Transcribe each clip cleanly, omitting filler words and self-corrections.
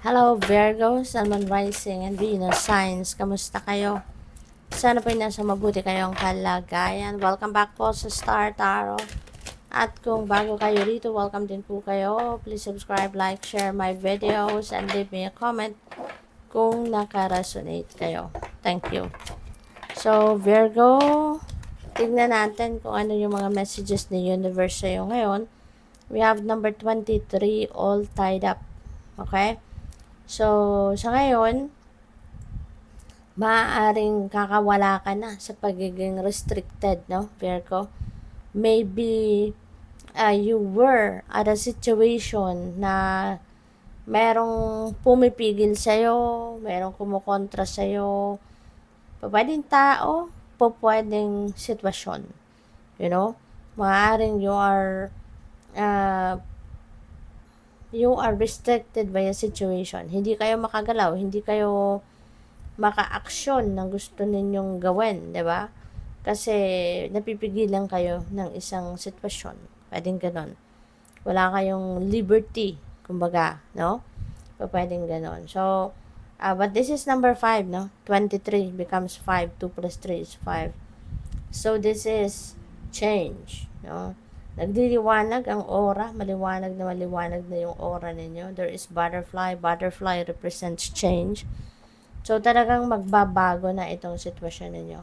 Hello Virgo, Sun, Moon, Rising, and Venus Signs. Kamusta kayo? Sana po nasa mabuti kayong kalagayan. Welcome back po sa Star Tarot. At kung bago kayo rito, welcome din po kayo. Please subscribe, like, share my videos, and leave me a comment kung naka-resonate kayo. Thank you. So, Virgo, tignan natin kung ano yung mga messages ni Universe sa'yo ngayon. We have number 23, all tied up. Okay? So, sa ngayon, maaaring kakawala ka na sa pagiging restricted, no, Virgo? Maybe you were at a situation na merong pumipigil sa'yo, merong kumukontra sa'yo, pwedeng tao, pwedeng sitwasyon. You know? Maaaring you are restricted by a situation. Hindi kayo makagalaw, hindi kayo maka-aksyon ng gusto ninyong gawin, di ba? Kasi napipigilan kayo ng isang sitwasyon. Pwedeng ganon. Wala kayong liberty, kumbaga, no? Pwedeng ganon. So, but this is number 5, no? 23 becomes 5. 2 plus 3 is 5. So, this is change, no? Nagdiliwanag ang aura, maliwanag na yung aura ninyo. There is butterfly. Butterfly represents change. So, talagang magbabago na itong sitwasyon ninyo.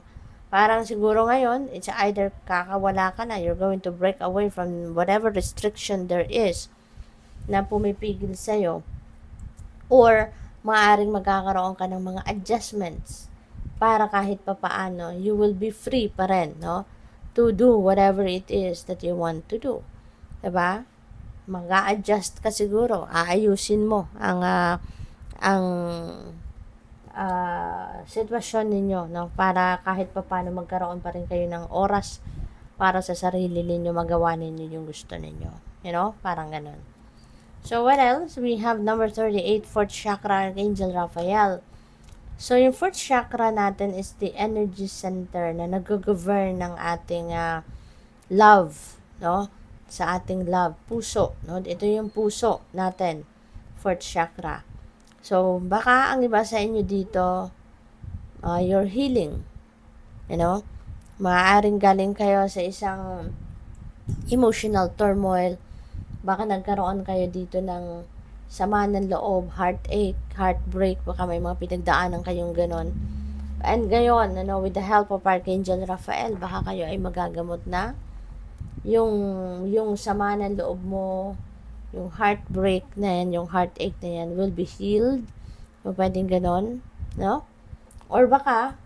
Parang siguro ngayon, it's either kakawala ka na, you're going to break away from whatever restriction there is na pumipigil sa'yo. Or, maaaring magkakaroon ka ng mga adjustments para kahit papaano, you will be free pa rin, no? To do whatever it is that you want to do. Diba? Mag-a-adjust ka siguro. Aayusin mo ang sitwasyon ninyo, no? Para kahit papaano magkaroon pa rin kayo ng oras para sa sarili ninyo, magawa ninyo yung gusto ninyo. You know? Parang ganun. So, what else? We have number 38, 4th chakra, Archangel Raphael. So, yung 4th chakra natin is the energy center na nag-govern ng ating love, no? Sa ating love, puso, no? Ito yung puso natin, 4th chakra. So, baka ang iba sa inyo dito, you're healing, you know? Maaaring galing kayo sa isang emotional turmoil. Baka nagkaroon kayo dito ng sama ng loob, heartache, heartbreak, baka may mga pinagdaanan kayong ganon. And gayon, with the help of Archangel Raphael, baka kayo ay magagamot na yung sama ng loob mo, yung heartbreak na yan, yung heartache na yan, will be healed. Pwedeng ganon, no? Or baka,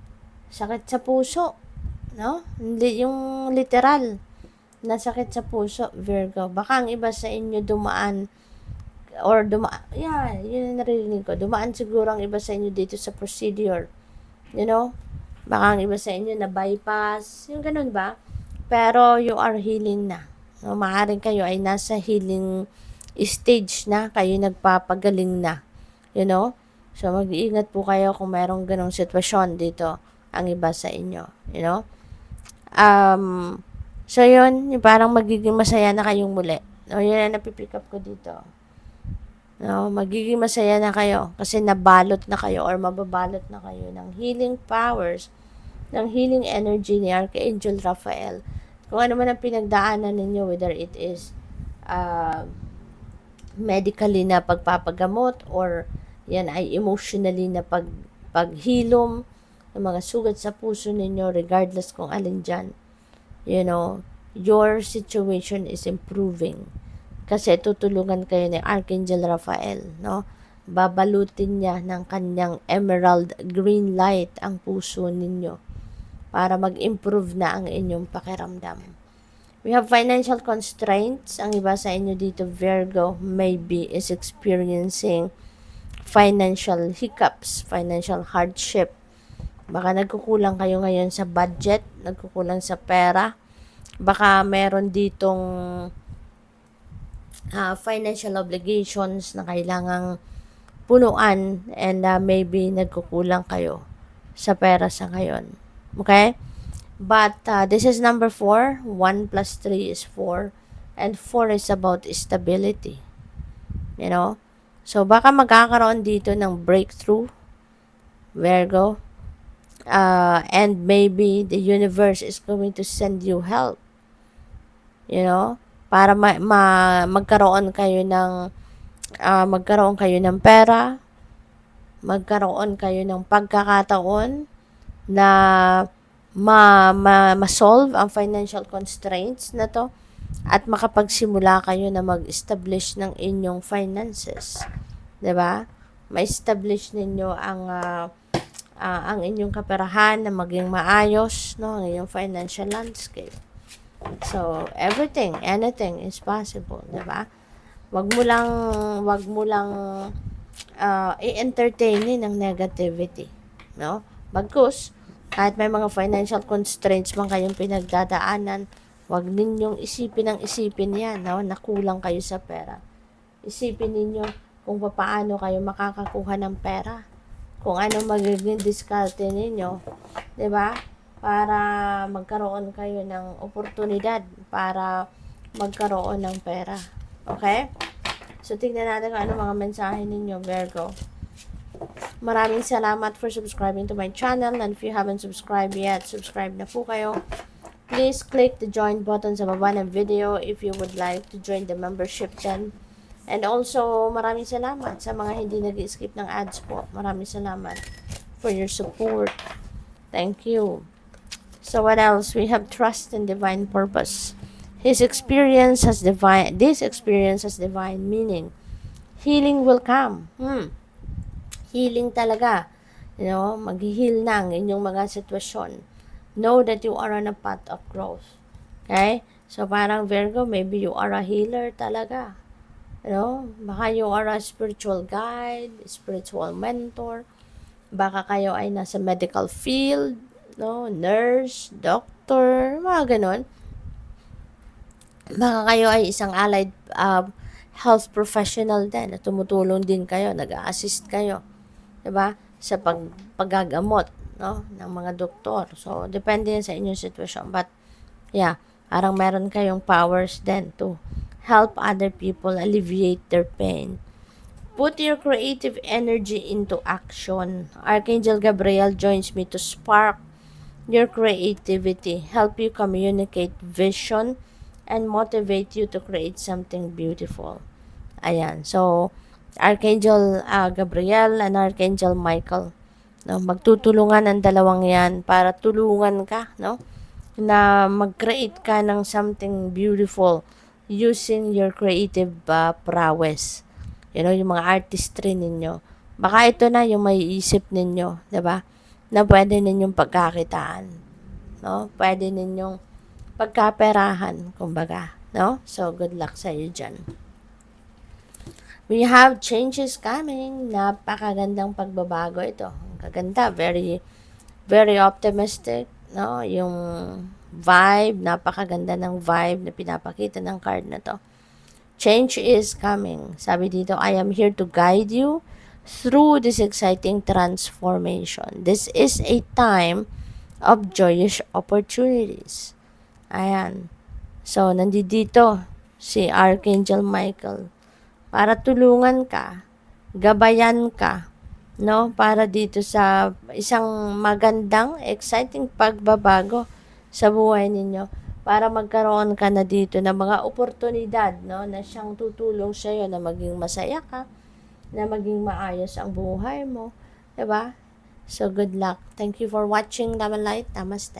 sakit sa puso, no? Yung literal na sakit sa puso, Virgo. Baka ang iba sa inyo dumaan yun ang narinig ko. Dumaan siguro ang iba sa inyo dito sa procedure. You know? Baka ang iba sa inyo na bypass. Yung ganun ba? Pero you are healing na. No? Maaaring kayo ay nasa healing stage na. Kayo nagpapagaling na. You know? So, mag-iingat po kayo kung mayroong ganong sitwasyon dito ang iba sa inyo. You know? So, yun. Yung parang magiging masaya na kayong muli. No? Yun ang napipick up ko dito. No, magiging masaya na kayo kasi nabalot na kayo or mababalot na kayo ng healing powers, ng healing energy ni Archangel Raphael. Kung ano man ang pinagdaanan ninyo, whether it is medically na pagpapagamot or yan ay emotionally na paghilom ng mga sugat sa puso ninyo, regardless kung alin dyan, your situation is improving. Kasi tutulungan kayo ni Archangel Raphael, no? Babalutin niya ng kanyang emerald green light ang puso ninyo para mag-improve na ang inyong pakiramdam. We have financial constraints. Ang iba sa inyo dito, Virgo, maybe is experiencing financial hiccups, financial hardship. Baka nagkukulang kayo ngayon sa budget, nagkukulang sa pera. Baka meron ditong financial obligations na kailangang punuan and maybe nagkukulang kayo sa pera sa ngayon. Okay? But this is number 4. 1 plus 3 is 4. And 4 is about stability. So, baka magkakaroon dito ng breakthrough, Virgo. And maybe the universe is going to send you help. You know? Para magkaroon kayo ng pera, magkaroon kayo ng pagkakataon na ma-solve ang financial constraints na to at makapagsimula kayo na mag-establish ng inyong finances. 'Di ba? Ma-establish ninyo ang inyong kaperahan na maging maayos, no, ang inyong financial landscape. So, anything is possible, 'di ba? Wag mo lang i-entertainin ng negativity, no? Bagkus, kahit may mga financial constraints man kayong pinagdadaanan, wag ninyong isipin yan, no? Na kulang kayo sa pera. Isipin ninyo kung paano kayo makakakuha ng pera. Kung ano magiging diskarte ninyo, 'di ba? Para magkaroon kayo ng oportunidad para magkaroon ng pera. Okay? So, tingnan natin kung ano mga mensahe ninyo, Virgo. Maraming salamat for subscribing to my channel. And if you haven't subscribed yet, subscribe na po kayo. Please click the join button sa baba ng video if you would like to join the membership then. And also, maraming salamat sa mga hindi nag-skip ng ads po. Maraming salamat for your support. Thank you. So, what else? We have trust in divine purpose. This experience has divine meaning. Healing will come. Healing talaga. You know, mag-heal na ang inyong mga sitwasyon. Know that you are on a path of growth. Okay? So, parang Virgo, maybe you are a healer talaga. You know, baka you are a spiritual guide, spiritual mentor. Baka kayo ay nasa medical field, no? Nurse, doctor, mga ganon. Baka kayo ay isang allied health professional din na tumutulong din kayo, nag-a-assist kayo, 'di ba? Sa paggagamot, no, ng mga doktor. So, depende yan sa inyong sitwasyon. But yeah, parang meron kayong powers din to help other people alleviate their pain. Put your creative energy into action. Archangel Gabriel joins me to spark your creativity, help you communicate vision, and motivate you to create something beautiful. Ayan. So, Archangel Gabriel and Archangel Michael, no, magtutulungan ang dalawang yan para tulungan ka, no, na mag-create ka ng something beautiful using your creative prowess. You know, yung mga artistry ninyo. Baka ito na yung maiisip ninyo, 'di ba? Na pwede ninyong pagkakitaan, no? Pwede ninyong pagkaperahan, kumbaga, no? So, good luck sa iyo dyan. We have changes coming. Napakagandang pagbabago ito. Kaganda, very, very optimistic, no? Yung vibe, napakaganda ng vibe na pinapakita ng card na to. Change is coming. Sabi dito, I am here to guide you through this exciting transformation. This is a time of joyous opportunities. Ayan. So, nandito si Archangel Michael para tulungan ka, gabayan ka, no? Para dito sa isang magandang, exciting pagbabago sa buhay ninyo. Para magkaroon ka na dito ng mga oportunidad, no? Na siyang tutulong sa iyo na maging masaya ka, na maging maayos ang buhay mo. Diba? So, good luck. Thank you for watching. Love and light. Namaste.